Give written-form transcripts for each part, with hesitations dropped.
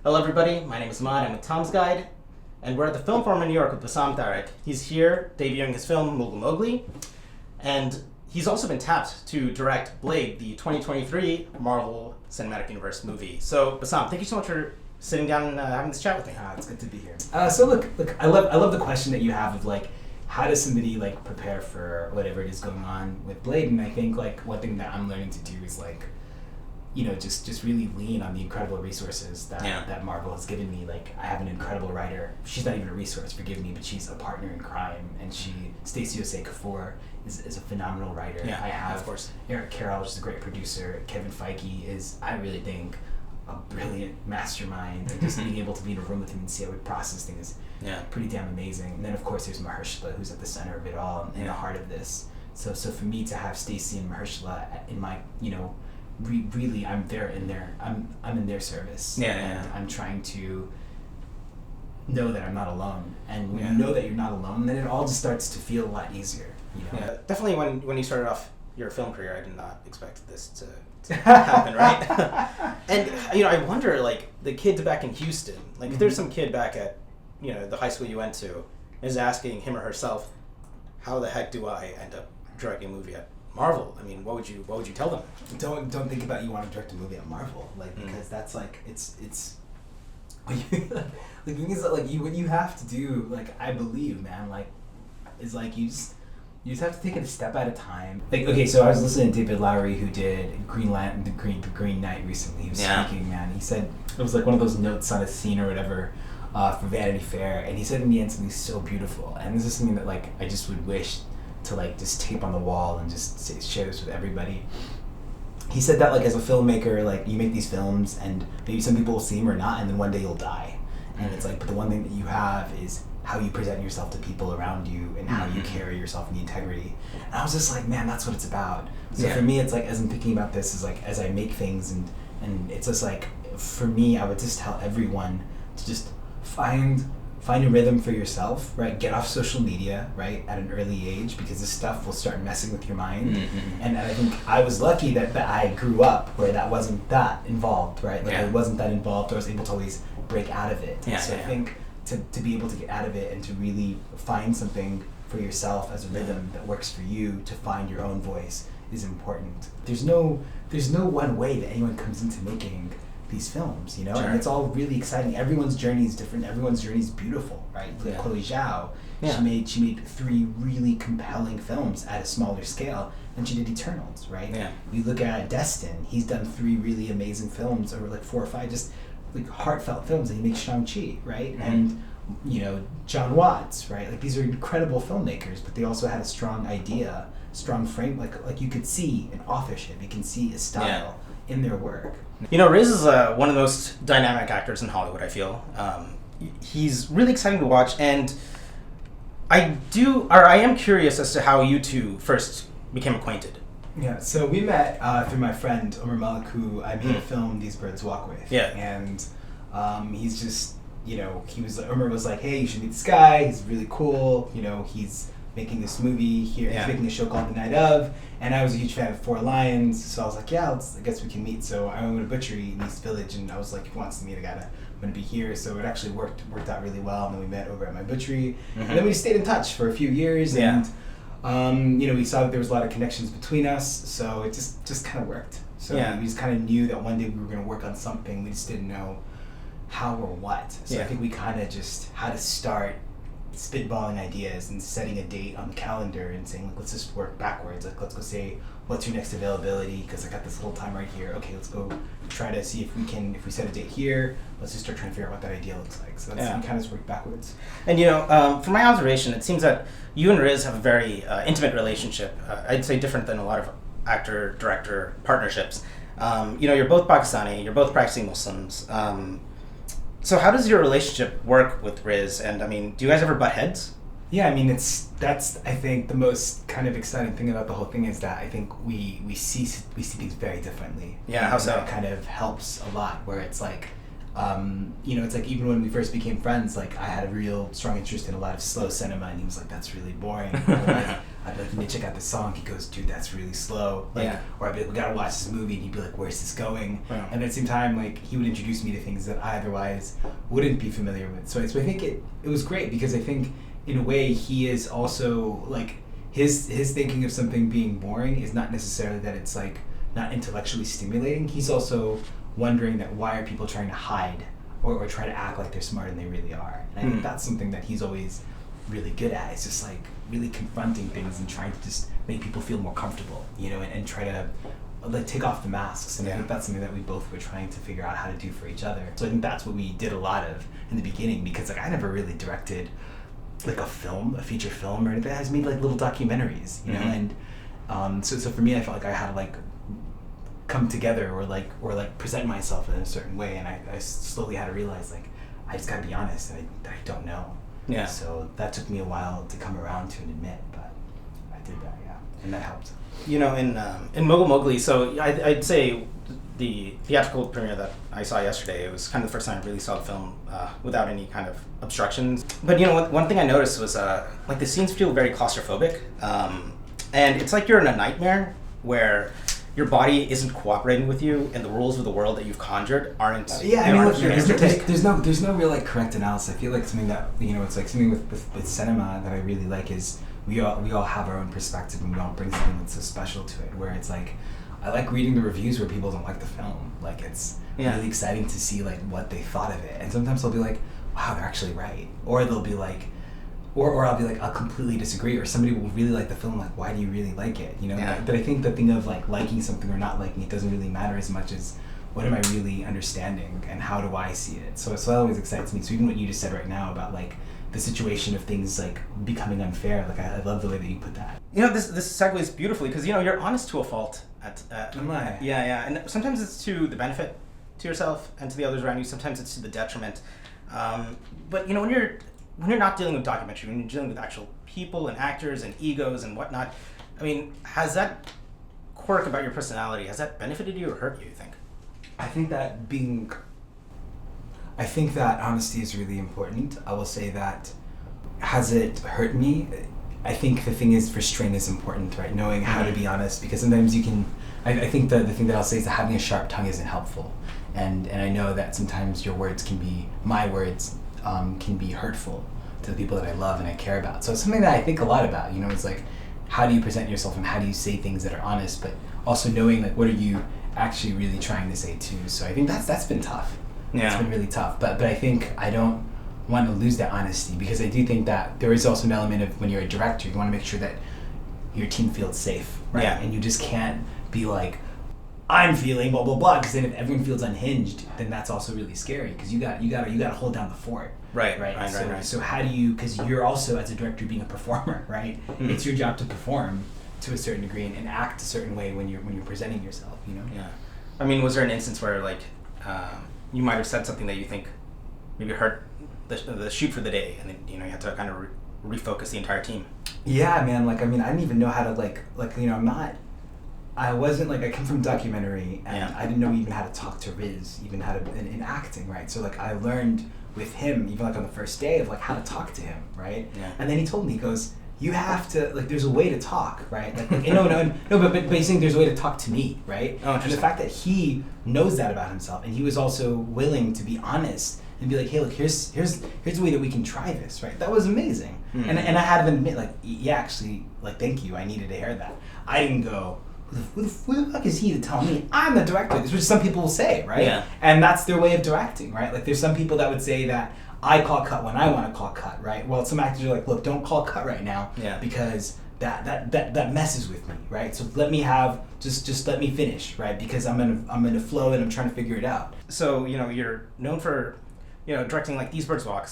Hello everybody, my name is Ahmad, I'm with Tom's Guide, and we're at the Film Forum in New York with Bassam Tariq. He's here debuting his film, Mogul Mowgli, and he's also been tapped to direct Blade, the 2023 Marvel Cinematic Universe movie. So Bassam, thank you so much for sitting down and having this chat with me. It's good to be here. So look, I love the question that you have of like, how does somebody like prepare for whatever it is going on with Blade? And I think like one thing that I'm learning to do is like, you know, just really lean on the incredible resources that Marvel has given me. Like, I have an incredible writer. She's not even a resource, forgive me, but she's a partner in crime. And Stacey Osei Kaffour is a phenomenal writer. Yeah, I have, of course. Eric Carroll, which is a great producer. Kevin Feige is, I really think, a brilliant mastermind. And just being able to be in a room with him and see how we process things is pretty damn amazing. And then, of course, there's Mahershala, who's at the center of it all, in the heart of this. So for me to have Stacey and Mahershala in my, you know, really, I'm in their service. I'm trying to know that I'm not alone, and when you know that you're not alone, then it all just starts to feel a lot easier. You know? Yeah, definitely. When you started off your film career, I did not expect this to happen, right? And you know, I wonder, like, the kids back in Houston, like, if there's some kid back at, you know, the high school you went to, is asking him or herself, how the heck do I end up directing a movie at Marvel? I mean, what would you tell them? Don't think about you want to direct a movie at Marvel, like, because that's like it's like the thing is that like what you have to do, like, I believe, man, like, is like you just have to take it a step at a time. Like, okay, so I was listening to David Lowery, who did the Green Knight recently. He was speaking, man. He said it was like one of those notes on a scene or whatever for Vanity Fair, and he said in the end something so beautiful, and this is something that like I just would wish to like just tape on the wall and just share this with everybody. He said that like as a filmmaker, like you make these films and maybe some people will see them or not, and then one day you'll die. And it's like, but the one thing that you have is how you present yourself to people around you and how you carry yourself in the integrity. And I was just like, man, that's what it's about. So for me, it's like, as I'm thinking about this, is like as I make things and it's just like, for me, I would just tell everyone to just find a rhythm for yourself, right? Get off social media, right, at an early age, because this stuff will start messing with your mind. And I think I was lucky that I grew up where that wasn't that involved, right? Like I wasn't that involved. I was able to always break out of it. I think to be able to get out of it and to really find something for yourself as a rhythm that works for you, to find your own voice, is important. There's no one way that anyone comes into making these films, you know, and it's all really exciting. Everyone's journey is different. Everyone's journey is beautiful, right? Like Chloe Zhao, she made 3 really compelling films at a smaller scale than she did Eternals, right? You look at Destin, he's done 3 really amazing films, or like 4 or 5 just like heartfelt films, and he makes Shang-Chi, right? And you know, John Watts, right? Like, these are incredible filmmakers, but they also had a strong idea, strong frame, like you could see an authorship, you can see a style in their work. You know, Riz is one of the most dynamic actors in Hollywood, I feel. He's really exciting to watch, and I am curious as to how you two first became acquainted. Yeah, so we met through my friend Omar Malik, who I made a film, These Birds Walk With. And he's just, you know, Omar was like, hey, you should meet this guy, he's really cool, you know, he's making this movie here, he's making a show called The Night Of, and I was a huge fan of Four Lions, so I was like, I guess we can meet. So I went to Butchery in East Village, and I was like, if he wants to meet a guy, I'm going to be here. So it actually worked out really well, and then we met over at my butchery, and then we stayed in touch for a few years, and you know, we saw that there was a lot of connections between us, so it just kind of worked. So we just kind of knew that one day we were going to work on something, we just didn't know how or what. So I think we kind of just had to start spitballing ideas and setting a date on the calendar and saying, like, let's just work backwards. Like, let's go say, what's your next availability? Because I got this little time right here. Okay, let's go try to see if we set a date here, let's just start trying to figure out what that idea looks like. So that's we kind of just work backwards. And you know, from my observation, it seems that you and Riz have a very intimate relationship. I'd say different than a lot of actor-director partnerships. You know, you're both Pakistani, you're both practicing Muslims. So how does your relationship work with Riz? And I mean, do you guys ever butt heads? Yeah, I mean, that's I think the most kind of exciting thing about the whole thing is that I think we see things very differently. Yeah, how so? That kind of helps a lot. Where it's like, you know, it's like even when we first became friends, like I had a real strong interest in a lot of slow cinema, and he was like, "That's really boring." I'd be like, you need to check out this song. He goes, dude, that's really slow. Like, Yeah. Or I'd be like, we gotta watch this movie, and he'd be like, where's this going? Yeah. And at the same time, like, he would introduce me to things that I otherwise wouldn't be familiar with. So I think it was great, because I think in a way he is also like his thinking of something being boring is not necessarily that it's like not intellectually stimulating. He's also wondering that why are people trying to hide or try to act like they're smarter than they really are. And I think that's something that he's always really good at. It's just like really confronting things and trying to just make people feel more comfortable, you know, and try to like take off the masks. And I think that's something that we both were trying to figure out how to do for each other. So I think that's what we did a lot of in the beginning, because like I never really directed like a feature film or anything. I just made like little documentaries, you know, and so for me, I felt like I had to like come together or present myself in a certain way, and I slowly had to realize like I just gotta be honest, and I don't know. Yeah. So that took me a while to come around to and admit, but I did that, yeah, and that helped. You know, in Mogul Mowgli, so I'd say the theatrical premiere that I saw yesterday, it was kind of the first time I really saw the film without any kind of obstructions. But you know, one thing I noticed was like the scenes feel very claustrophobic, and it's like you're in a nightmare where your body isn't cooperating with you, and the rules of the world that you've conjured aren't. Yeah, I mean, look, there's no real like correct analysis. I feel like something that, you know, it's like something with cinema that I really like is we all have our own perspective, and we all bring something that's so special to it. Where it's like, I like reading the reviews where people don't like the film. Like it's really exciting to see like what they thought of it, and sometimes they'll be like, wow, they're actually right, or they'll be like. Or I'll be like, I'll completely disagree, or somebody will really like the film, like, why do you really like it? You know, but I think the thing of like liking something or not liking it doesn't really matter as much as what am I really understanding and how do I see it? So that always excites me. So even what you just said right now about like the situation of things like becoming unfair, like I love the way that you put that. You know, this segues beautifully, because you know you're honest to a fault. Am I? Yeah, and sometimes it's to the benefit to yourself and to the others around you. Sometimes it's to the detriment. But you know, when you're not dealing with documentary, when you're dealing with actual people and actors and egos and whatnot, I mean, has that quirk about your personality, has that benefited you or hurt you think? I think that honesty is really important. I will say that, has it hurt me? I think the thing is, restraint is important, right? Knowing how to be honest, because sometimes you can, I think that the thing that I'll say is that having a sharp tongue isn't helpful. And I know that sometimes my words can be hurtful to the people that I love and I care about. So it's something that I think a lot about, you know, it's like, how do you present yourself and how do you say things that are honest, but also knowing like what are you actually really trying to say too. So I think that's been tough. Yeah. It's been really tough. But I think I don't want to lose that honesty, because I do think that there is also an element of when you're a director, you want to make sure that your team feels safe, right? Yeah. And you just can't be like, I'm feeling blah blah blah, because then if everyone feels unhinged, then that's also really scary, because you got to hold down the fort. Right. So how do you? Because you're also, as a director, being a performer, right? It's your job to perform to a certain degree and act a certain way when you're presenting yourself. You know. Yeah. I mean, was there an instance where like you might have said something that you think maybe hurt the shoot for the day, and then you know you had to kind of refocus the entire team? Yeah, man. Like I mean, I didn't even know how to like you know I wasn't like, I come from documentary, and I didn't know even how to talk to Riz, even how to in acting, right? So like I learned with him, even like on the first day, of like how to talk to him, right? Yeah. And then he told me, he goes, you have to, like, there's a way to talk, right? Like no, but he's saying there's a way to talk to me, right? Oh, and the fact that he knows that about himself, and he was also willing to be honest and be like, hey, look, here's the way that we can try this, right? That was amazing. Mm-hmm. And I had to admit, like, yeah, actually, like, thank you, I needed to hear that. I didn't go, who the fuck is he to tell me I'm the director? This is what some people will say, right? Yeah. And that's their way of directing, right? Like there's some people that would say that I call cut when I want to call cut, right? Well, some actors are like, look, don't call cut right now, because that messes with me, right? So let me have just let me finish, right? Because I'm in a flow and I'm trying to figure it out. So you know you're known for, you know, directing like These Birds Walk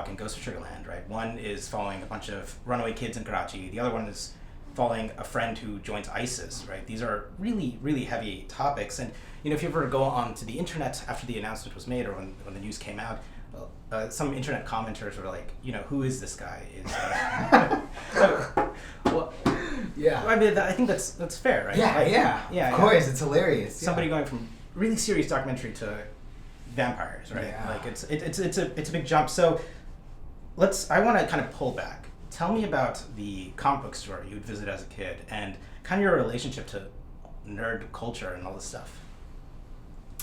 and Ghost of Sugarland, right? One is following a bunch of runaway kids in Karachi. The other one is following a friend who joins ISIS, right? These are really, really heavy topics. And, you know, if you ever go on to the internet after the announcement was made or when the news came out, some internet commenters were like, you know, who is this guy? Well, yeah. I mean, I think that's fair, right? Yeah. Of course, it's hilarious. Somebody going from really serious documentary to vampires, right? Yeah. Like it's a big jump. So I want to kind of pull back tell me about the comic book store you would visit as a kid and kind of your relationship to nerd culture and all this stuff.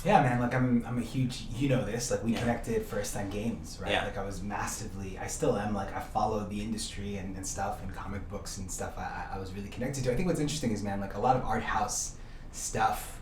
Yeah, man, like I'm a huge, you know this, like we Yeah. connected first on games, right? Yeah. Like I was massively, I still am, like I followed the industry and stuff and comic books and stuff I was really connected to. I think what's interesting is, man, like a lot of art house stuff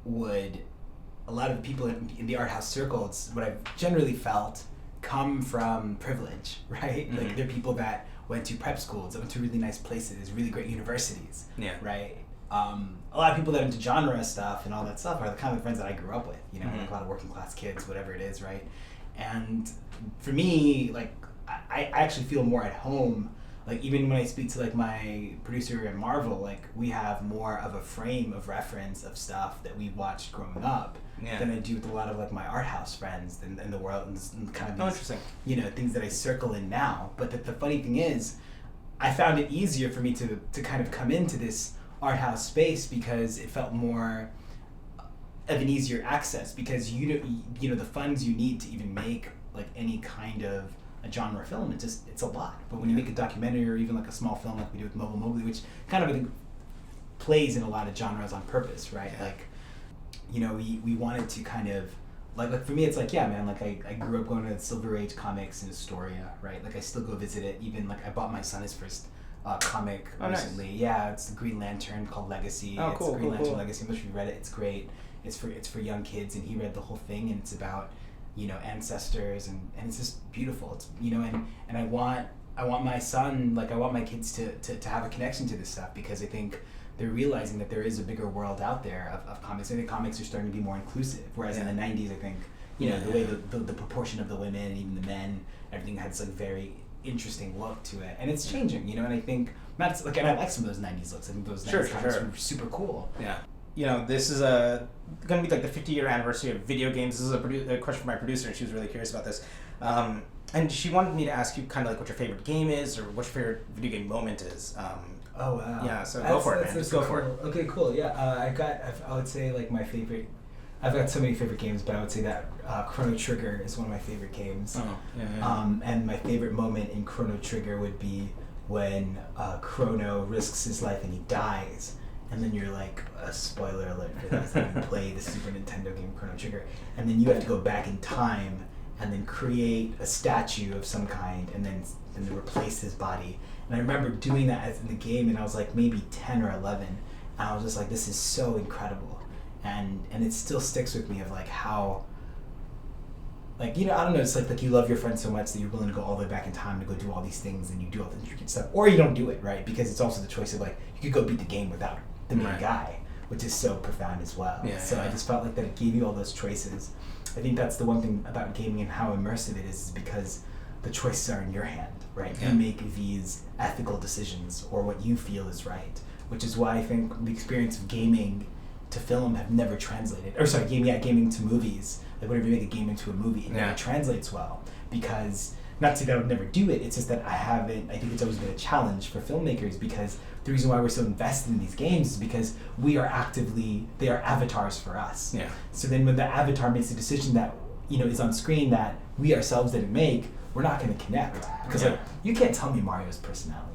a lot of the people in the art house circles, what I've generally felt, come from privilege, right? Mm-hmm. Like they're people that went to prep schools, that went to really nice places, really great universities, Yeah. right? A lot of people that are into genre stuff and all that stuff are the kind of friends that I grew up with, you know, Mm-hmm. like a lot of working class kids, whatever it is, right? And for me, like, I actually feel more at home, like, even when I speak to, like, my producer at Marvel, like, we have more of a frame of reference of stuff that we watched growing up Yeah. than I do with a lot of, like, my art house friends in the world and kind of Oh, these, interesting. you know, things that I circle in now. But the funny thing is, I found it easier for me to kind of come into this art house space because it felt more of an easier access, because you know the funds you need to even make like any kind of a genre film, it's a lot. But when you make a documentary or even like a small film like we do with Mogul Mowgli, which kind of I think plays in a lot of genres on purpose, right? Yeah. Like, you know, we wanted to kind of like for me it's like, yeah, man, like I grew up going to Silver Age comics in Astoria, right? Like I still go visit it. Even like I bought my son his first comic recently. Nice. Yeah, it's the Green Lantern called Legacy. Oh, It's cool, Green Lantern cool. Legacy. I'm not sure if you read it. It's great. It's for young kids, and he read the whole thing, and it's about, you know, ancestors, and it's just beautiful. It's, you know, and I want my son, like I want my kids to have a connection to this stuff, because I think they're realizing that there is a bigger world out there of comics. I think comics are starting to be more inclusive, whereas in the 90s, I think, you know, the way the proportion of the women and even the men, everything had this like very interesting look to it, and it's changing, you know. And I think that's like, and I like some of those 90s looks. I think those 90s comics were super cool. Yeah. You know, this is going to be like the 50-year anniversary of video games. This is a question from my producer, and she was really curious about this. And she wanted me to ask you kind of like what your favorite game is, or what your favorite video game moment is. Oh wow. Yeah, so go for it, man. Just go for it. Okay, cool. Yeah, I would say like my favorite. I've got so many favorite games, but I would say that Chrono Trigger is one of my favorite games. Oh, yeah. And my favorite moment in Chrono Trigger would be when Chrono risks his life and he dies, and then you're like, a spoiler alert for this, and you play the Super Nintendo game Chrono Trigger, and then you have to go back in time and then create a statue of some kind, and then replace his body. And I remember doing that as in the game, and I was like maybe 10 or 11, and I was just like, this is so incredible. And it still sticks with me of like how, like, you know, I don't know, it's like you love your friend so much that you're willing to go all the way back in time to go do all these things, and you do all the intricate stuff, or you don't do it, right? Because it's also the choice of like, you could go beat the game without the main guy, which is so profound as well. Yeah, so yeah. I just felt like that it gave you all those choices. I think that's the one thing about gaming and how immersive it is because the choices are in your hand, right? Yeah. You make these ethical decisions or what you feel is right, which is why I think the experience of gaming to film have never translated, or sorry, gaming to movies. Like whenever you make a game into a movie, it never translates well, because, not to say that I would never do it, it's just that I think it's always been a challenge for filmmakers, because the reason why we're so invested in these games is because they are avatars for us. Yeah. So then when the avatar makes a decision that, you know, is on screen that we ourselves didn't make, we're not going to connect, because like, you can't tell me Mario's personality.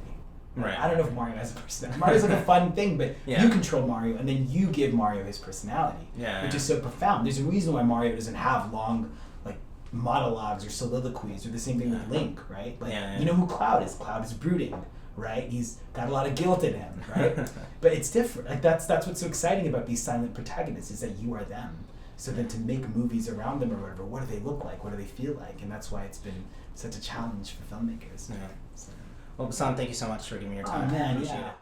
Right. I don't know if Mario has a personality. Mario's like a fun thing, but Yeah. you control Mario, and then you give Mario his personality, which is so profound. There's a reason why Mario doesn't have long, like, monologues or soliloquies, or the same thing with Link, right? Like, you know who Cloud is? Cloud is brooding, right? He's got a lot of guilt in him, right? But it's different. Like that's what's so exciting about these silent protagonists, is that you are them. So then to make movies around them or whatever, what do they look like? What do they feel like? And that's why it's been such a challenge for filmmakers. Yeah. So. Well, Bassam, thank you so much for giving me your time. Oh man, I appreciate yeah. it.